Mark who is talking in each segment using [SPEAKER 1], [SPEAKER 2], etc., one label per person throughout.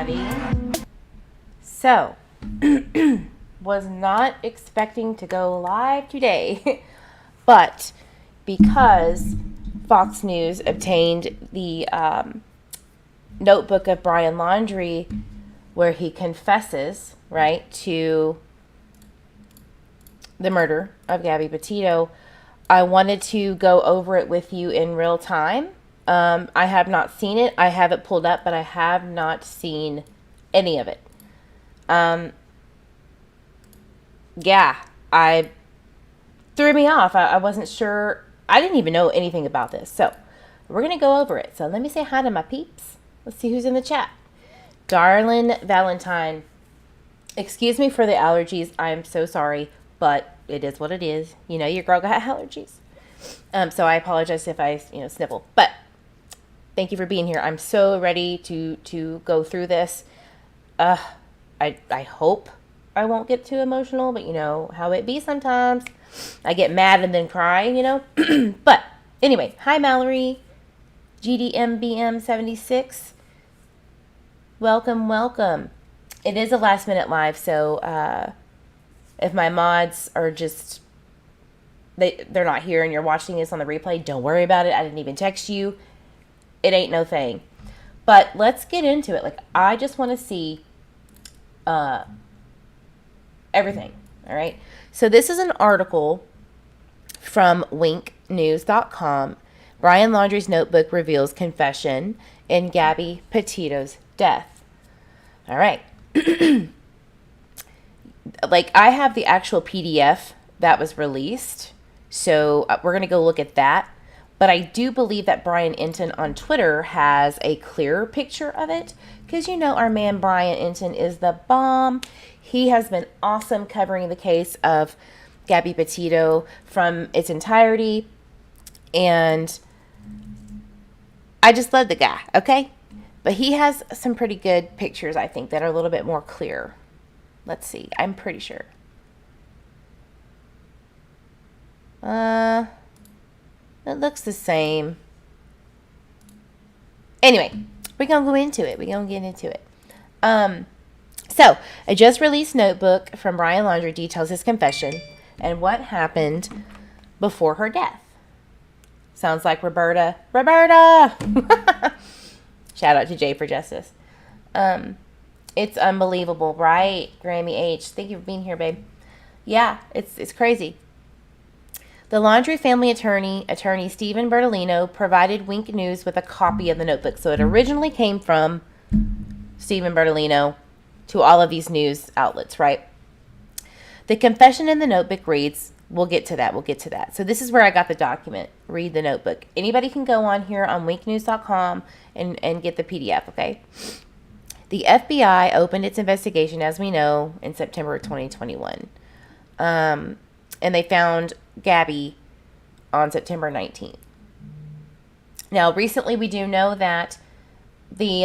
[SPEAKER 1] everybody. So, was not expecting to go live today, but because Fox News obtained the notebook of Brian Laundrie where he confesses, right, to the murder of Gabby Petito, I wanted to go over it with you in real time. I have not seen it. I have it pulled up, but I have not seen any of it. Yeah, I threw me off. I wasn't sure. I didn't even know anything about this. So we're going to go over it. So let me say hi to my peeps. Let's see who's in the chat. Darlin Valentine. Excuse me for the allergies. I'm so sorry, but it is what it is. You know, your girl got allergies. So I apologize if I, sniffle. But thank you for being here. I'm so ready to go through this. I hope I won't get too emotional, but you know how it be sometimes. I get mad and then cry, But anyway, hi Mallory, GDMBM76. Welcome. It is a last minute live, so if my mods are just they're not here and you're watching this on the replay, don't worry about it. I didn't even text you. It ain't no thing. But let's get into it. Like, I just want to see everything. All right. So this is an article from winknews.com. Brian Laundrie's notebook reveals confession in Gabby Petito's death. All right. Like, I have the actual PDF that was released. So we're going to go look at that. But I do believe that Brian Enton on Twitter has a clearer picture of it. Because our man Brian Enton is the bomb. He has been awesome covering the case of Gabby Petito from its entirety. And I just love the guy, okay? But he has some pretty good pictures, I think, that are a little bit more clear. Let's see. I'm pretty sure. It looks the same. Anyway, we're going to go into it. We're going to get into it. So, a just released notebook from Brian Laundrie details his confession and what happened before her death. Sounds like Roberta. Shout out to Jay for Justice. It's unbelievable, right? Grammy H. Thank you for being here, babe. Yeah, it's crazy. The Laundrie family attorney Stephen Bertolino, provided Wink News with a copy of the notebook. So it originally came from Stephen Bertolino to all of these news outlets, right? The confession in the notebook reads, we'll get to that. So this is where I got the document. Read the notebook. Anybody can go on here on winknews.com and get the PDF, okay? The FBI opened its investigation, as we know, in September of 2021. And they found Gabby on September 19th. Now, recently we do know that the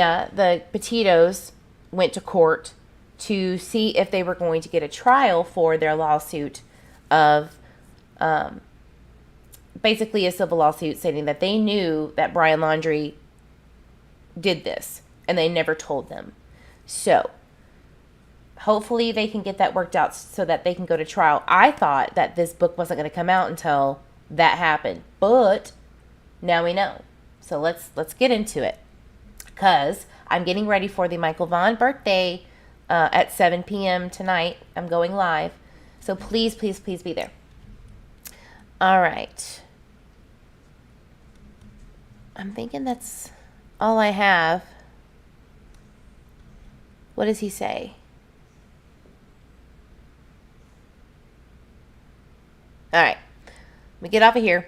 [SPEAKER 1] Petitos went to court to see if they were going to get a trial for their lawsuit of basically a civil lawsuit stating that they knew that Brian Laundrie did this and they never told them. So hopefully they can get that worked out so that they can go to trial. I thought that this book wasn't going to come out until that happened, but now we know. So let's get into it, because I'm getting ready for the Michael Vaughn birthday at 7 p.m. tonight. I'm going live. So please be there. All right. I'm thinking that's all I have. What does he say? All right. Let me get off of here.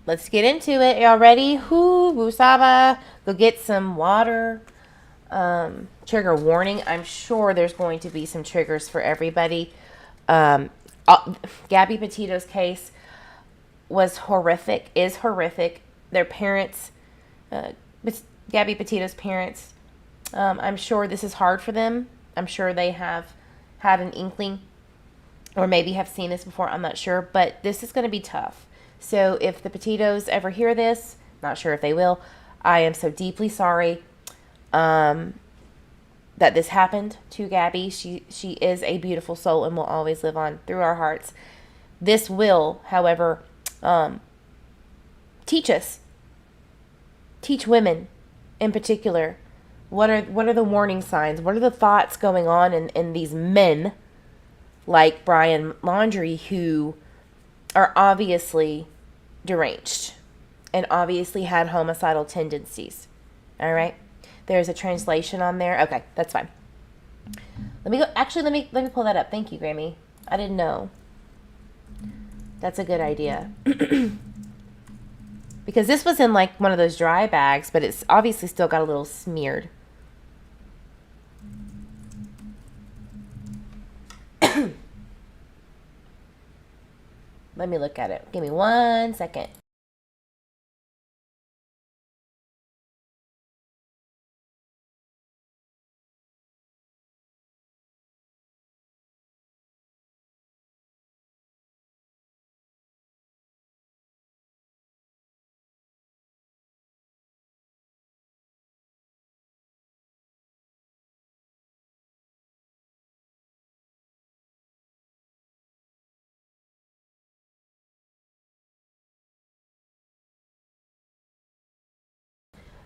[SPEAKER 1] Let's get into it. Y'all ready? Woosaba. Go get some water. Trigger warning. I'm sure there's going to be some triggers for everybody. Gabby Petito's case is horrific. Their parents, Gabby Petito's parents, I'm sure this is hard for them. I'm sure they have had an inkling or maybe have seen this before. I'm not sure, but this is going to be tough. So if the Petitos ever hear this, not sure if they will, I am so deeply sorry. that this happened to Gabby. She is a beautiful soul and will always live on through our hearts. This will, however, teach women in particular, what are the warning signs? What are the thoughts going on in these men like Brian Laundrie who are obviously deranged and obviously had homicidal tendencies. All right? There's a translation on there. Okay, that's fine. Let me pull that up. Thank you, Grammy. I didn't know. That's a good idea. Because this was in like one of those dry bags, but it's obviously still got a little smeared. Let me look at it. Give me 1 second.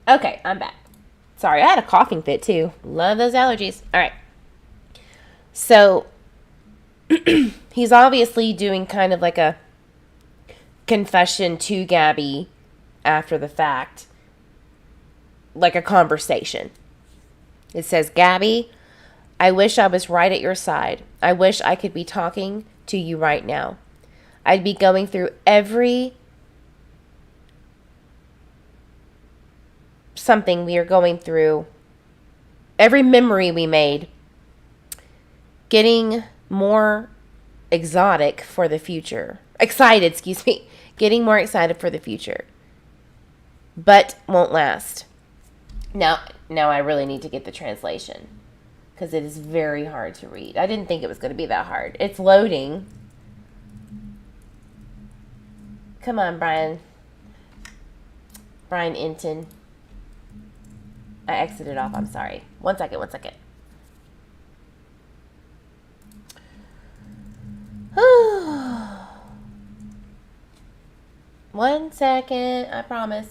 [SPEAKER 1] Okay, I'm back. Sorry, I had a coughing fit too. Love those allergies. All right. So, he's obviously doing kind of like a confession to Gabby after the fact, like a conversation. It says, Gabby, I wish I was right at your side. I wish I could be talking to you right now. I'd be going through every something we are going through, every memory we made, getting more excited for the future, getting more excited for the future, but won't last. Now I really need to get the translation because it is very hard to read. I didn't think it was going to be that hard. It's loading. Come on, Brian Inton. I exited off. I'm sorry. 1 second. 1 second. I promise.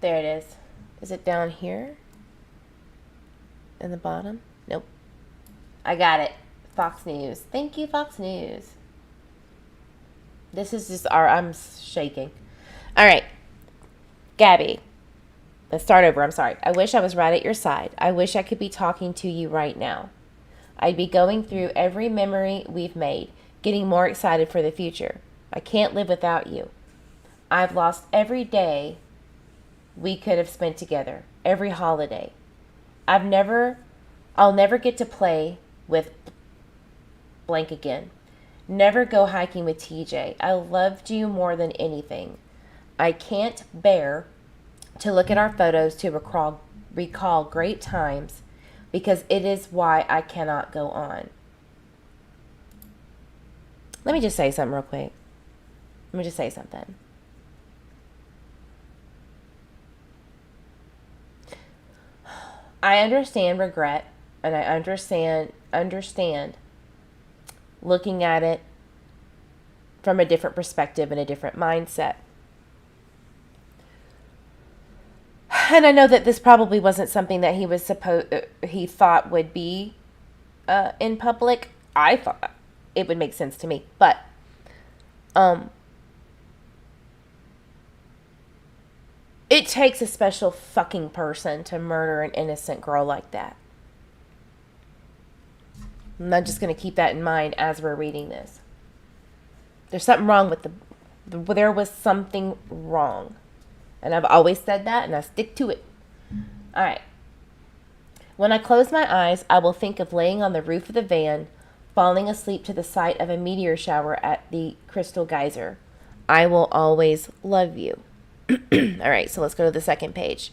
[SPEAKER 1] There it is. Is it down here? In the bottom? Nope. I got it. Fox News. Thank you, Fox News. This is just I'm shaking. All right. Gabby. Let's start over. I'm sorry. I wish I was right at your side. I wish I could be talking to you right now. I'd be going through every memory we've made, getting more excited for the future. I can't live without you. I've lost every day we could have spent together, every holiday. I'll never get to play with blank again. Never go hiking with TJ. I loved you more than anything. I can't bear to look at our photos to recall great times because it is why I cannot go on. Let me just say something real quick. I understand regret, and I understand looking at it from a different perspective and a different mindset. And I know that this probably wasn't something that he thought would be in public. I thought it would make sense to me, but it takes a special fucking person to murder an innocent girl like that. I'm not just going to keep that in mind as we're reading this. There's something wrong with there was something wrong. And I've always said that, and I stick to it. All right. When I close my eyes, I will think of laying on the roof of the van, falling asleep to the sight of a meteor shower at the Crystal Geyser. I will always love you. All right, so let's go to the second page.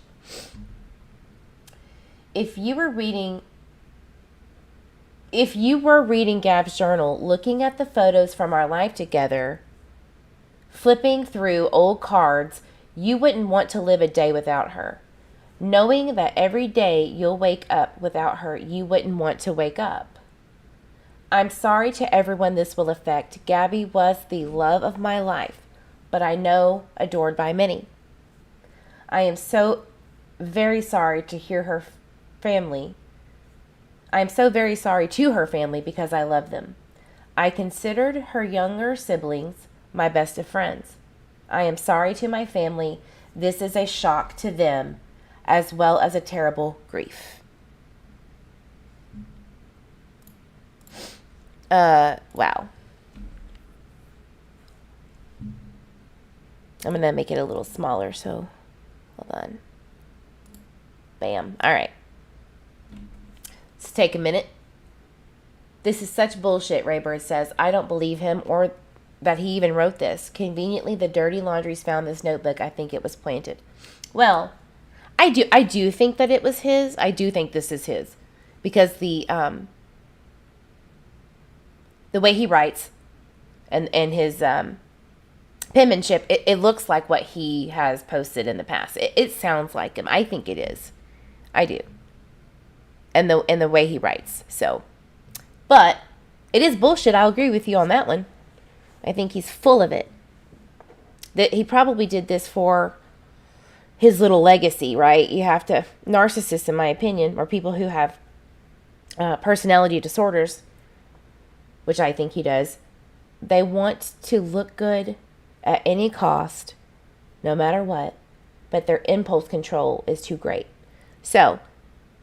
[SPEAKER 1] if you were reading Gab's journal, looking at the photos from our life together, flipping through old cards, you wouldn't want to live a day without her. Knowing that every day you'll wake up without her, you wouldn't want to wake up. I'm sorry to everyone this will affect. Gabby was the love of my life, but I know adored by many. I am so very sorry to hear her family. I am so very sorry to her family because I love them. I considered her younger siblings my best of friends. I am sorry to my family. This is a shock to them as well as a terrible grief. Wow. I'm going to make it a little smaller, so hold on. Bam. All right. Let's take a minute. This is such bullshit, Raybird says. I don't believe him or that he even wrote this. Conveniently, the dirty laundries found this notebook. I think it was planted. Well, I do think that it was his. I do think this is his. Because the way he writes and his penmanship, it looks like what he has posted in the past. It sounds like him. I think it is. I do. And the way he writes. So, but it is bullshit. I'll agree with you on that one. I think he's full of it. That he probably did this for his little legacy, right? You have to, narcissists, in my opinion, or people who have personality disorders, which I think he does, they want to look good at any cost, no matter what, but their impulse control is too great. So,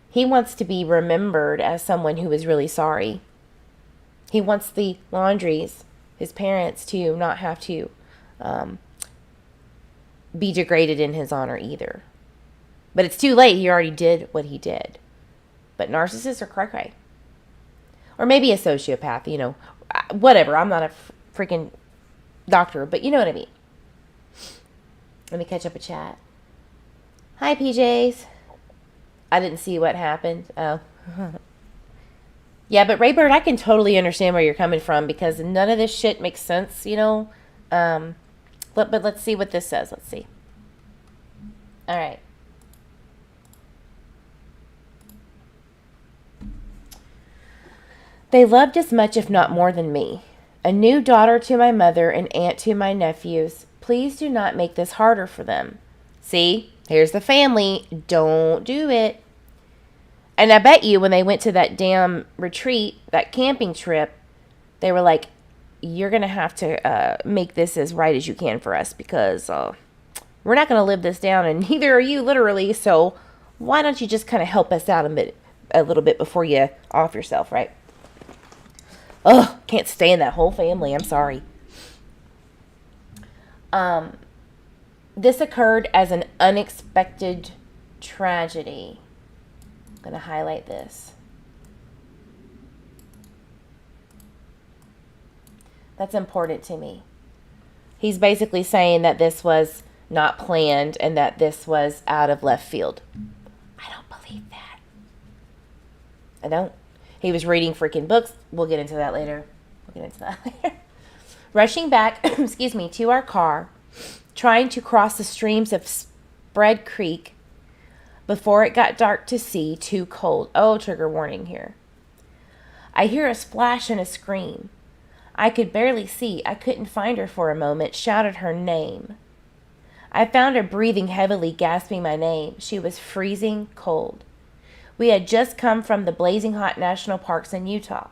[SPEAKER 1] he wants to be remembered as someone who is really sorry. He wants the Laundries, his parents, to not have to be degraded in his honor either. But it's too late. He already did what he did. But narcissists are cray-cray. Or maybe a sociopath, you know. Whatever. I'm not a freaking doctor, but you know what I mean. Let me catch up a chat. Hi, PJs. I didn't see what happened. Oh. Yeah, but Raybird, I can totally understand where you're coming from because none of this shit makes sense, you know. But let's see what this says. Let's see. All right. They loved as much, if not more than me. A new daughter to my mother and aunt to my nephews. Please do not make this harder for them. See? Here's the family. Don't do it. And I bet you when they went to that damn retreat, that camping trip, they were like, you're going to have to make this as right as you can for us because we're not going to live this down and neither are you literally. So why don't you just kind of help us out a little bit before you off yourself, right? Oh, can't stand that whole family. I'm sorry. This occurred as an unexpected tragedy. I'm going to highlight this. That's important to me. He's basically saying that this was not planned and that this was out of left field. I don't believe that. I don't. He was reading freaking books. We'll get into that later. Rushing back, to our car, trying to cross the streams of Spread Creek before it got dark to sea, too cold. Oh, trigger warning here. I hear a splash and a scream. I could barely see. I couldn't find her for a moment. Shouted her name. I found her breathing heavily, gasping my name. She was freezing cold. We had just come from the blazing hot national parks in Utah.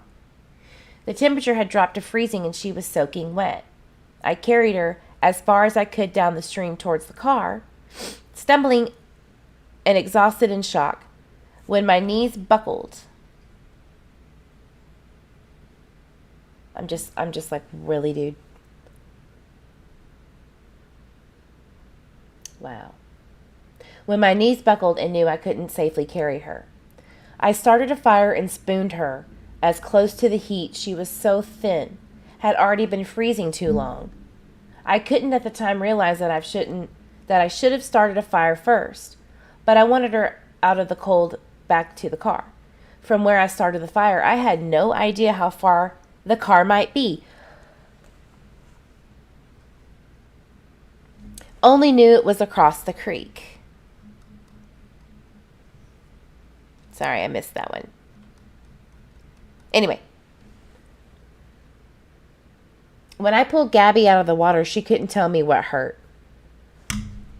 [SPEAKER 1] The temperature had dropped to freezing and she was soaking wet. I carried her as far as I could down the stream towards the car, stumbling and exhausted in shock, when my knees buckled. I'm just like, really, dude? Wow. When my knees buckled and knew I couldn't safely carry her. I started a fire and spooned her as close to the heat. She was so thin, had already been freezing too long. I couldn't at the time realize that I should have started a fire first, but I wanted her out of the cold back to the car. From where I started the fire, I had no idea how far the car might be. Only knew it was across the creek. Sorry, I missed that one. Anyway. When I pulled Gabby out of the water, she couldn't tell me what hurt.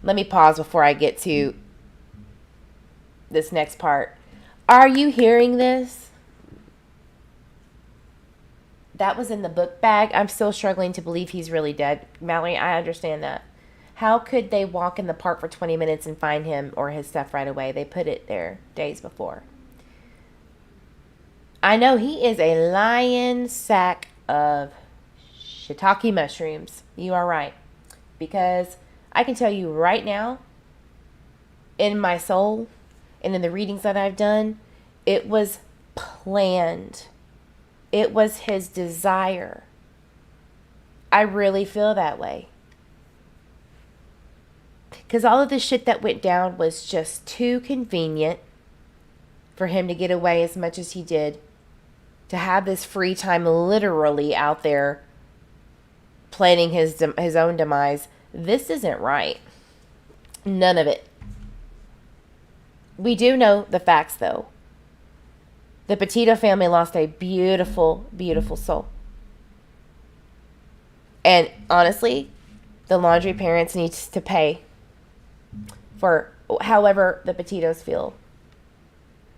[SPEAKER 1] Let me pause before I get to this next part. Are you hearing this? That was in the book bag. I'm still struggling to believe he's really dead. Mallory, I understand that. How could they walk in the park for 20 minutes and find him or his stuff right away? They put it there days before. I know he is a lion sack of shiitake mushrooms. You are right. Because I can tell you right now, in my soul and in the readings that I've done, it was planned. It was his desire. I really feel that way. Because all of the shit that went down was just too convenient for him to get away as much as he did. To have this free time literally out there planning his own demise. This isn't right. None of it. We do know the facts, though. The Petito family lost a beautiful, beautiful soul. And honestly, the Laundrie parents need to pay for however the Petitos feel.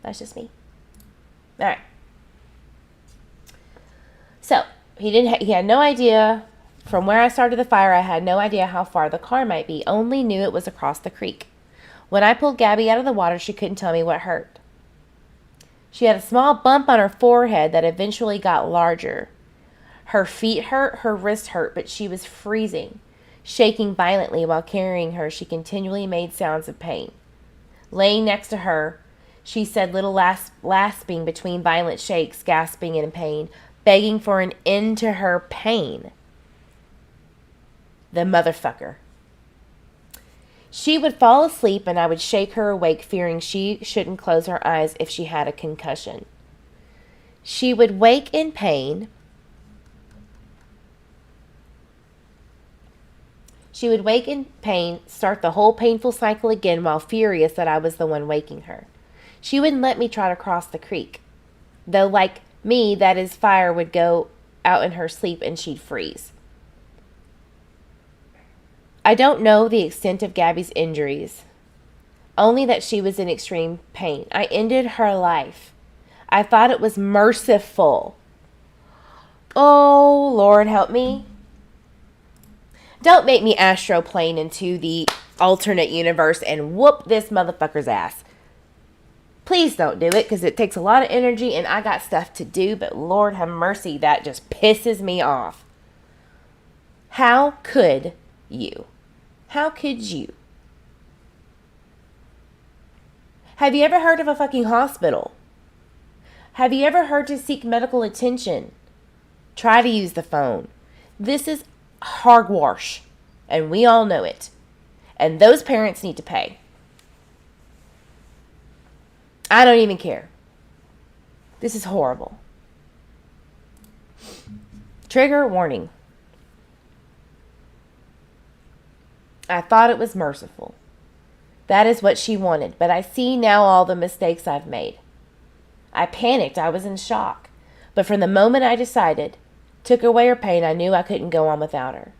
[SPEAKER 1] That's just me. All right. So, he had no idea. From where I started the fire, I had no idea how far the car might be. Only knew it was across the creek. When I pulled Gabby out of the water, she couldn't tell me what hurt. She had a small bump on her forehead that eventually got larger. Her feet hurt, her wrist hurt, but she was freezing. Shaking violently while carrying her, she continually made sounds of pain. Laying next to her, she said little lasping between violent shakes, gasping in pain, begging for an end to her pain. The motherfucker. She would fall asleep and I would shake her awake, fearing she shouldn't close her eyes if she had a concussion. She would wake in pain. She would wake in pain, start the whole painful cycle again while furious that I was the one waking her. She wouldn't let me try to cross the creek. Though like me, that is, fire would go out in her sleep and she'd freeze. I don't know the extent of Gabby's injuries, only that she was in extreme pain. I ended her life. I thought it was merciful. Oh, Lord, help me. Don't make me astroplane into the alternate universe and whoop this motherfucker's ass. Please don't do it, because it takes a lot of energy and I got stuff to do, but Lord have mercy, that just pisses me off. How could you? How could you? Have you ever heard of a fucking hospital? Have you ever heard to seek medical attention? Try to use the phone. This is hogwash, and we all know it. And those parents need to pay. I don't even care. This is horrible. Trigger warning. I thought it was merciful. That is what she wanted, but I see now all the mistakes I've made. I panicked. I was in shock. But from the moment I decided, took away her pain, I knew I couldn't go on without her.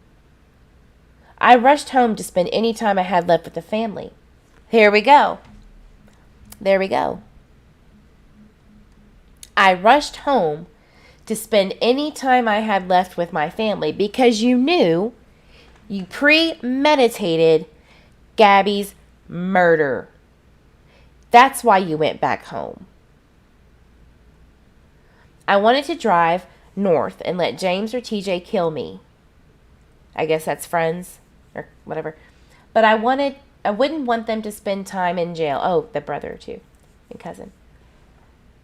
[SPEAKER 1] I rushed home to spend any time I had left with the family. Here we go. There we go. I rushed home to spend any time I had left with my family because you knew you premeditated Gabby's murder. That's why you went back home. I wanted to drive north and let James or TJ kill me. I guess that's friends or whatever. But I wouldn't want them to spend time in jail. Oh, the brother too, and cousin.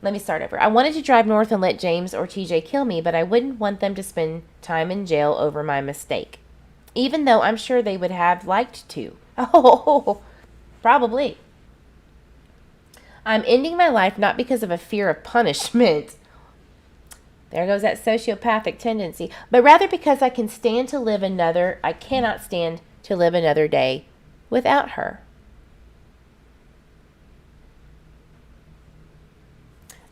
[SPEAKER 1] Let me start over. I wanted to drive north and let James or TJ kill me, but I wouldn't want them to spend time in jail over my mistake. Even though I'm sure they would have liked to. Oh, probably. I'm ending my life not because of a fear of punishment. There goes that sociopathic tendency. But rather because I cannot stand to live another day without her.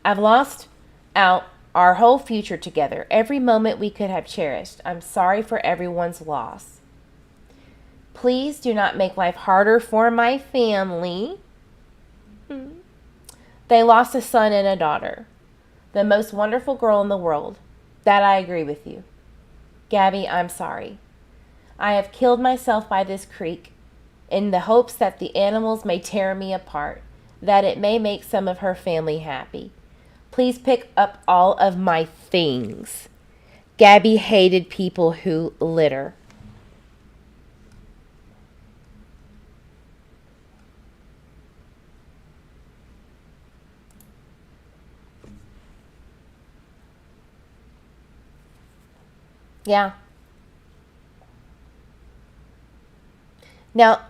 [SPEAKER 1] I've lost out our whole future together, every moment we could have cherished. I'm sorry for everyone's loss. Please do not make life harder for my family. They lost a son and a daughter. The most wonderful girl in the world. That I agree with you. Gabby, I'm sorry. I have killed myself by this creek in the hopes that the animals may tear me apart, that it may make some of her family happy. Please pick up all of my things. Gabby hated people who litter. Yeah. Now,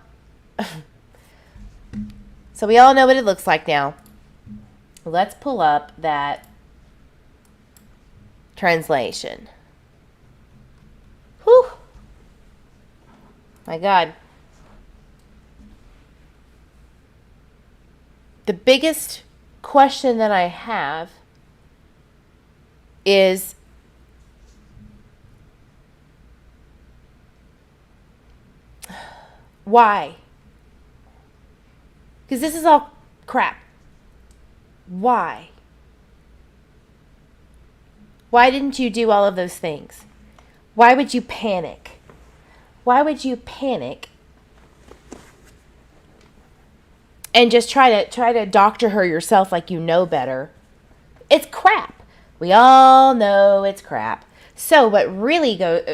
[SPEAKER 1] so we all know what it looks like now. Let's pull up that translation. Whew. My God. The biggest question that I have is, why? Because this is all crap. Why? Why didn't you do all of those things? Why would you panic? Why would you panic and just try to doctor her yourself like you know better? It's crap. We all know it's crap. So what really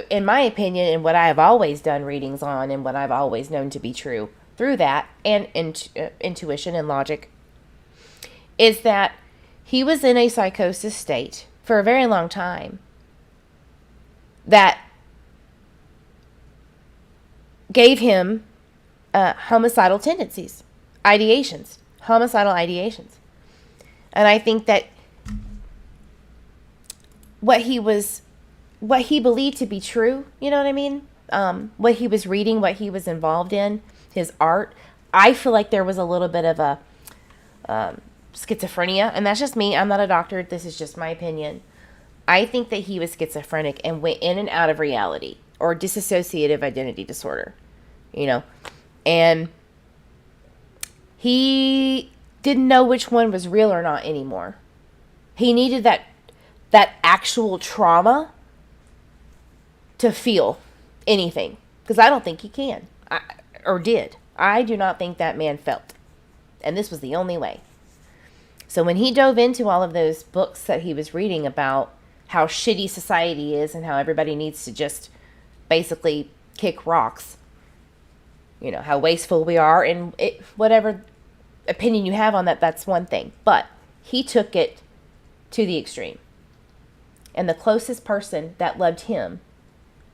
[SPEAKER 1] in my opinion, and what I have always done readings on, and what I've always known to be true through that, and intuition and logic, is that he was in a psychosis state for a very long time that gave him homicidal tendencies, homicidal ideations. And I think that what he believed to be true, you know what I mean? What he was reading, what he was involved in, his art, I feel like there was a little bit of a schizophrenia, and that's just me. I'm not a doctor. This is just my opinion. I think that he was schizophrenic and went in and out of reality, or dissociative identity disorder, and he didn't know which one was real or not anymore. He needed that actual trauma to feel anything, because I don't think he can, or did. I do not think that man felt, and this was the only way. So when he dove into all of those books that he was reading about how shitty society is and how everybody needs to just basically kick rocks, how wasteful we are, and whatever opinion you have on that, that's one thing. But he took it to the extreme. And the closest person that loved him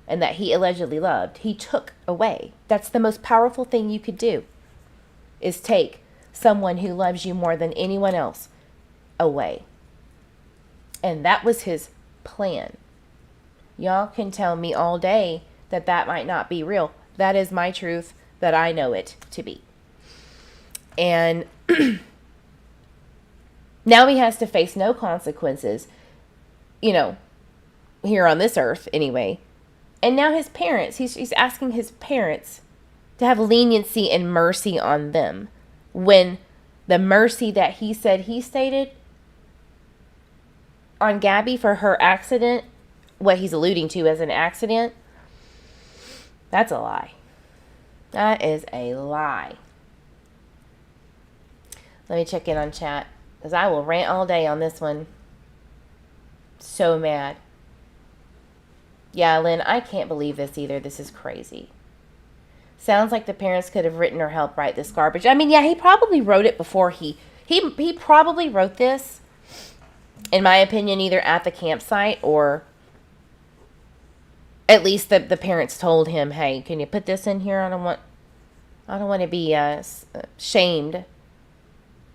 [SPEAKER 1] and that he allegedly loved, he took away. That's the most powerful thing you could do, is take someone who loves you more than anyone else away. And that was his plan. Y'all can tell me all day that might not be real. That is my truth, that I know it to be. And now he has to face no consequences, here on this earth anyway. And now his parents, he's asking his parents to have leniency and mercy on them, when the mercy that he said he stated on Gabby for her accident, what he's alluding to as an accident, that's a lie. That is a lie. Let me check in on chat, because I will rant all day on this one. So mad. Yeah, Lynn, I can't believe this either. This is crazy. Sounds like the parents could have written or helped write this garbage. I mean, yeah, he probably wrote it before he probably wrote this, in my opinion, either at the campsite, or at least the parents told him, hey, can you put this in here? I don't want to be shamed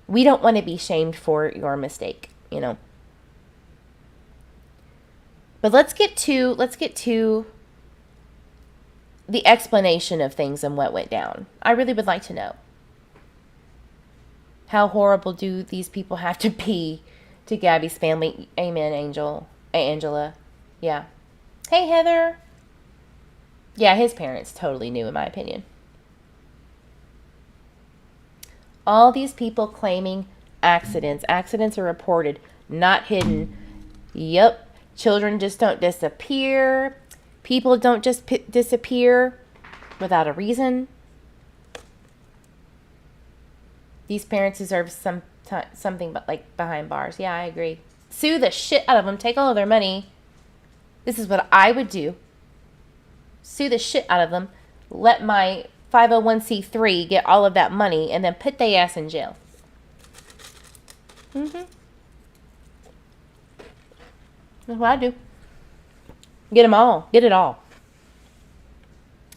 [SPEAKER 1] We don't want to be shamed for your mistake, you know. But let's get to the explanation of things and what went down. I really would like to know. How horrible do these people have to be to Gabby's family? Amen, Angela. Yeah. Hey, Heather. Yeah, his parents totally knew, in my opinion. All these people claiming accidents. Accidents are reported, not hidden. Yep. Children just don't disappear. People don't just disappear without a reason. These parents deserve something but like behind bars. Yeah, I agree. Sue the shit out of them. Take all of their money. This is what I would do. Sue the shit out of them. Let my 501c3 get all of that money and then put their ass in jail. That's what I do. Get them all. Get it all.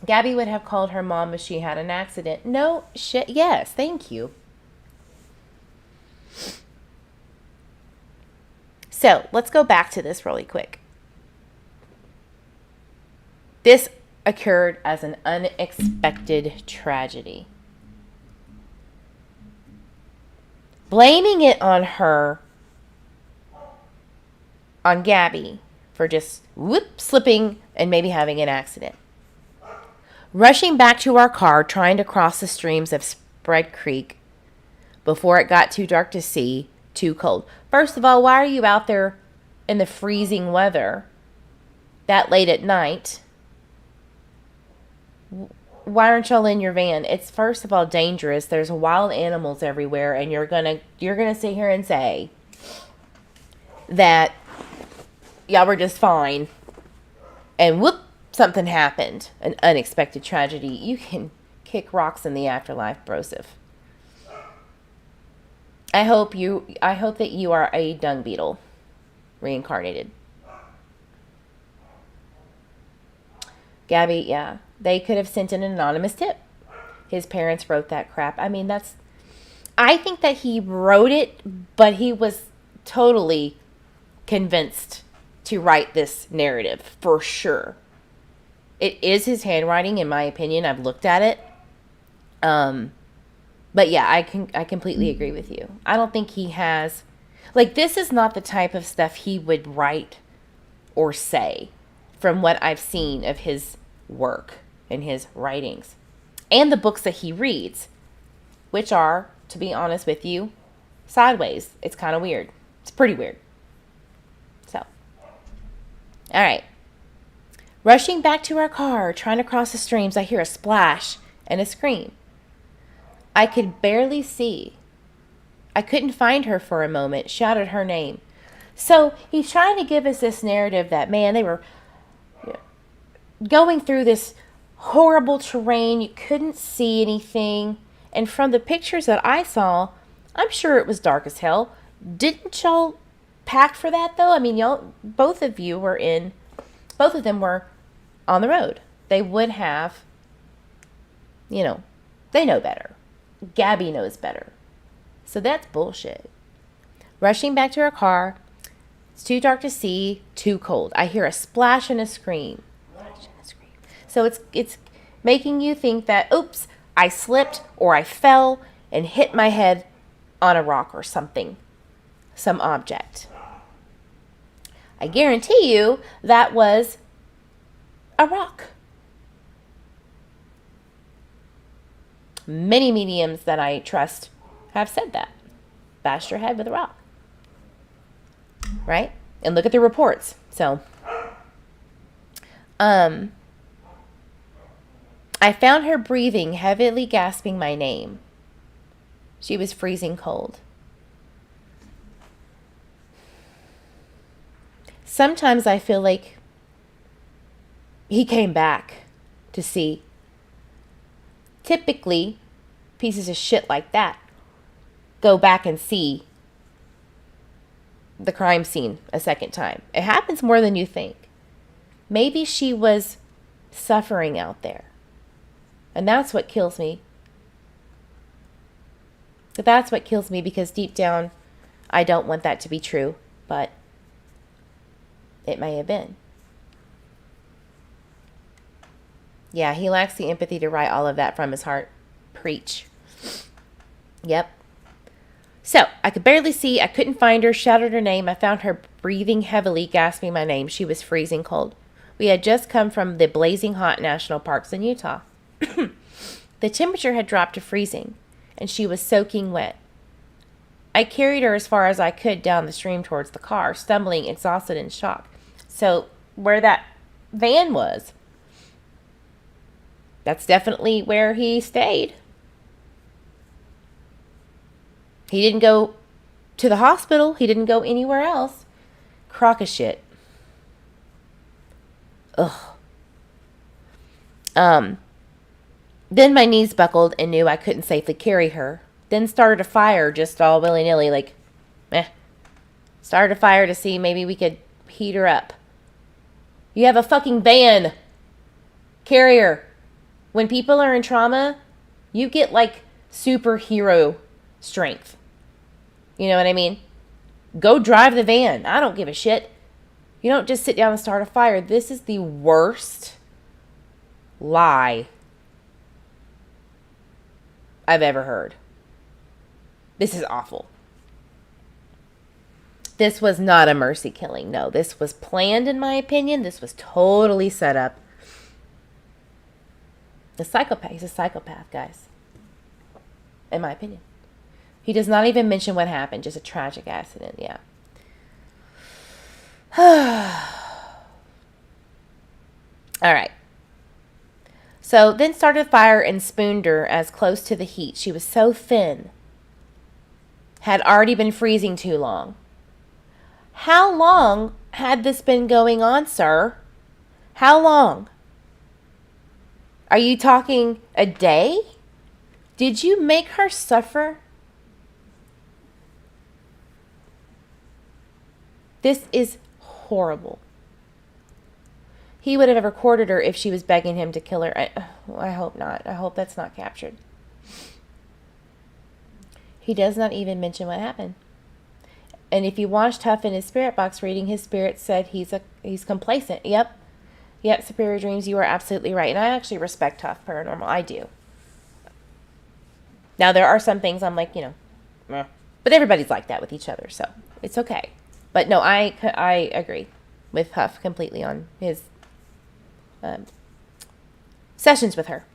[SPEAKER 1] Gabby would have called her mom if she had an accident. No shit. Yes. Thank you. So let's go back to this really quick. This occurred as an unexpected tragedy. Blaming it on her, on Gabby, for just slipping and maybe having an accident. Rushing back to our car, trying to cross the streams of Spread Creek before it got too dark to see, too cold. First of all, why are you out there in the freezing weather that late at night? Why aren't y'all in your van? It's first of all dangerous. There's wild animals everywhere, and you're gonna sit here and say that y'all were just fine, and something happened, an unexpected tragedy. You can kick rocks in the afterlife, broseph. I hope that you are a dung beetle, reincarnated. Gabby, yeah. They could have sent in an anonymous tip. His parents wrote that crap. I mean, I think that he wrote it, but he was totally convinced to write this narrative, for sure. It is his handwriting, in my opinion. I've looked at it. But yeah, I completely agree with you. I don't think he has, like, this is not the type of stuff he would write or say from what I've seen of his work and his writings and the books that he reads, which are, to be honest with you, sideways. It's kind of weird. It's pretty weird. So, all right. Rushing back to our car, trying to cross the streams, I hear a splash and a scream. I could barely see. I couldn't find her for a moment, shouted her name. So he's trying to give us this narrative that, man, they were going through this horrible terrain. You couldn't see anything. And from the pictures that I saw, I'm sure it was dark as hell. Didn't y'all pack for that, though? I mean, both of them were on the road. They would have, they know better. Gabby knows better. So that's bullshit. Rushing back to her car. It's too dark to see, too cold. I hear a splash and a scream. So it's making you think that, oops, I slipped or I fell and hit my head on a rock or something, some object. I guarantee you that was a rock. Many mediums that I trust have said that. Bashed your head with a rock. Right? And look at the reports. So, I found her breathing, heavily gasping my name. She was freezing cold. Sometimes I feel like he came back to see. Typically, pieces of shit like that go back and see the crime scene a second time. It happens more than you think. Maybe she was suffering out there. And that's what kills me. But that's what kills me, because deep down, I don't want that to be true, but it may have been. Yeah, he lacks the empathy to write all of that from his heart. Preach. Yep. So, I could barely see. I couldn't find her. Shouted her name. I found her breathing heavily, gasping my name. She was freezing cold. We had just come from the blazing hot national parks in Utah. The temperature had dropped to freezing, and she was soaking wet. I carried her as far as I could down the stream towards the car, stumbling, exhausted, and shocked. So, where that van was, that's definitely where he stayed. He didn't go to the hospital. He didn't go anywhere else. Crock of shit. Ugh. Then my knees buckled and knew I couldn't safely carry her. Then started a fire just all willy-nilly, like, Started a fire to see maybe we could heat her up. You have a fucking van. Carry her. When people are in trauma, you get like superhero strength. You know what I mean? Go drive the van. I don't give a shit. You don't just sit down and start a fire. This is the worst lie I've ever heard. This is awful. This was not a mercy killing. No, this was planned, in my opinion. This was totally set up. The psychopath. He's a psychopath, guys. In my opinion. He does not even mention what happened. Just a tragic accident. Yeah. All right. So then started a fire and spooned her as close to the heat. She was so thin. Had already been freezing too long. How long had this been going on, sir? How long? Are you talking a day? Did you make her suffer? This is horrible. He would have recorded her if she was begging him to kill her. I hope not. I hope that's not captured. He does not even mention what happened. And if you watched Huff in his spirit box reading, his spirit said he's complacent. Yep, Superior Dreams, you are absolutely right. And I actually respect Huff Paranormal. I do. Now, there are some things I'm like, meh. But everybody's like that with each other, so it's okay. But no, I agree with Huff completely on his sessions with her.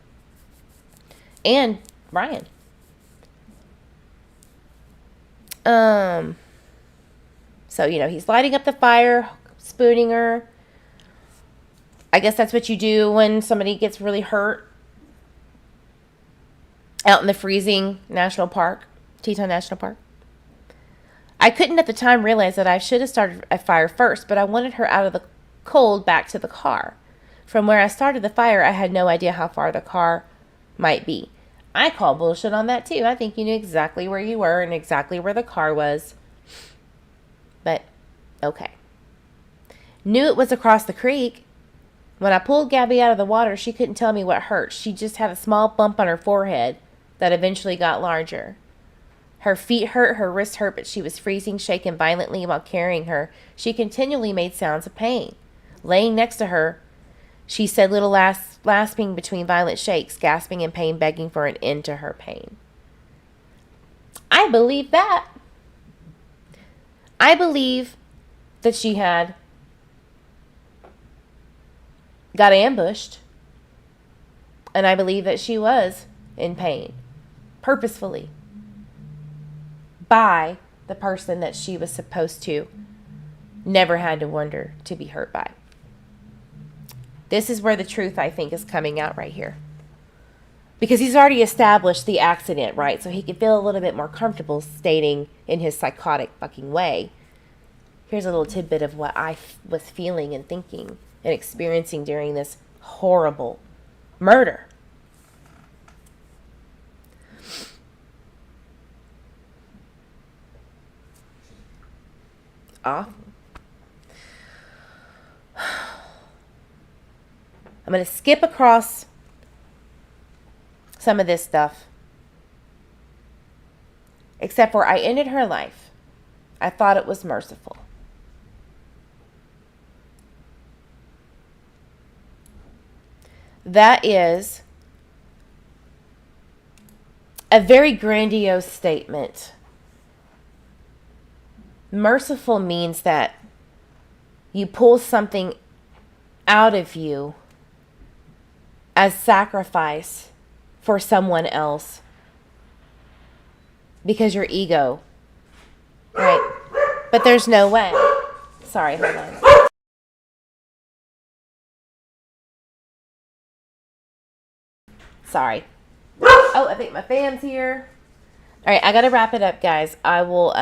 [SPEAKER 1] And Brian. So, he's lighting up the fire, spooning her. I guess that's what you do when somebody gets really hurt. Out in the freezing National Park, Teton National Park. I couldn't at the time realize that I should have started a fire first, but I wanted her out of the cold back to the car. From where I started the fire, I had no idea how far the car might be. I call bullshit on that too. I think you knew exactly where you were and exactly where the car was. But, okay. Knew it was across the creek. When I pulled Gabby out of the water, she couldn't tell me what hurt. She just had a small bump on her forehead that eventually got larger. Her feet hurt, her wrists hurt, but she was freezing, shaking violently while carrying her. She continually made sounds of pain. Laying next to her, she said little lasping between violent shakes, gasping in pain, begging for an end to her pain. I believe that. I believe that she had got ambushed, and I believe that she was in pain, purposefully, by the person that she was supposed to never had to wonder to be hurt by. This is where the truth, I think, is coming out right here. Because he's already established the accident, right? So he could feel a little bit more comfortable stating in his psychotic fucking way. Here's a little tidbit of what I was feeling and thinking and experiencing during this horrible murder. Awful. I'm going to skip across some of this stuff except for I ended her life. I thought it was merciful. That is a very grandiose statement. Merciful means that you pull something out of you as sacrifice for someone else because your ego, right? But there's no way. Sorry, hold on. Sorry. Oh, I think my fam's here. All right, I got to wrap it up, guys. I will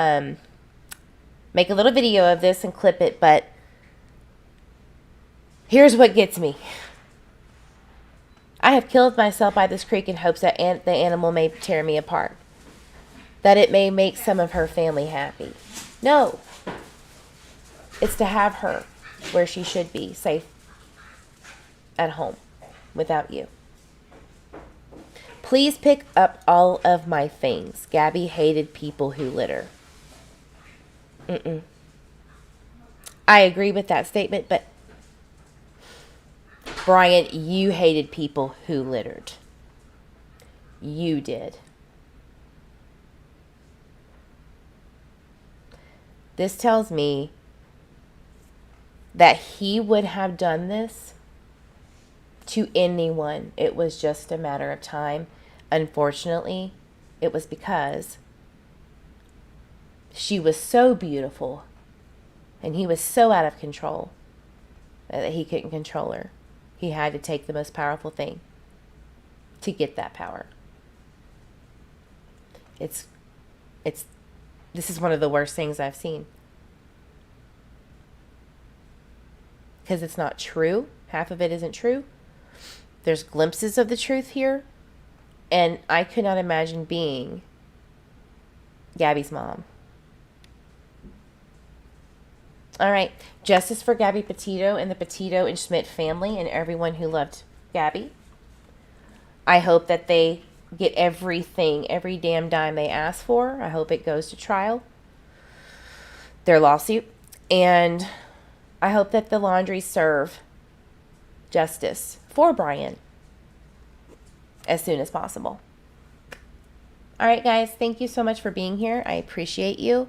[SPEAKER 1] make a little video of this and clip it, but here's what gets me. I have killed myself by this creek in hopes that the animal may tear me apart, that it may make some of her family happy. No. It's to have her where she should be, safe at home without you. Please pick up all of my things. Gabby hated people who litter. I agree with that statement, but Brian, you hated people who littered. You did. This tells me that he would have done this to anyone. It was just a matter of time. Unfortunately, it was because she was so beautiful and he was so out of control that he couldn't control her. He had to take the most powerful thing to get that power. This is one of the worst things I've seen. Because it's not true. Half of it isn't true. There's glimpses of the truth here. And I could not imagine being Gabby's mom. All right. Justice for Gabby Petito and the Petito and Schmidt family and everyone who loved Gabby. I hope that they get everything, every damn dime they ask for. I hope it goes to trial, their lawsuit. And I hope that the Laundries serve justice for Brian as soon as possible. All right, guys. Thank you so much for being here. I appreciate you.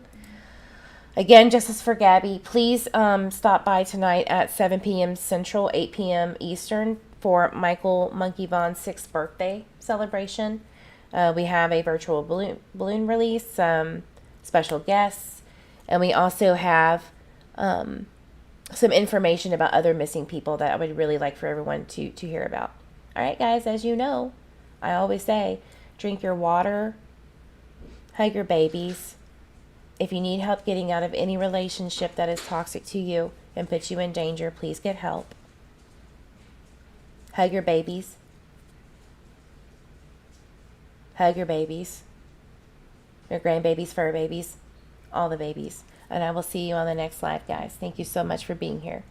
[SPEAKER 1] Again, Justice for Gabby. Please stop by tonight at 7 p.m. Central, 8 p.m. Eastern for Michael Monkey Vaughn's 6th birthday celebration. We have a virtual balloon release, special guests, and we also have some information about other missing people that I would really like for everyone to hear about. All right, guys, as you know, I always say, drink your water, hug your babies. If you need help getting out of any relationship that is toxic to you and puts you in danger, please get help. Hug your babies. Hug your babies. Your grandbabies, fur babies, all the babies. And I will see you on the next live, guys. Thank you so much for being here.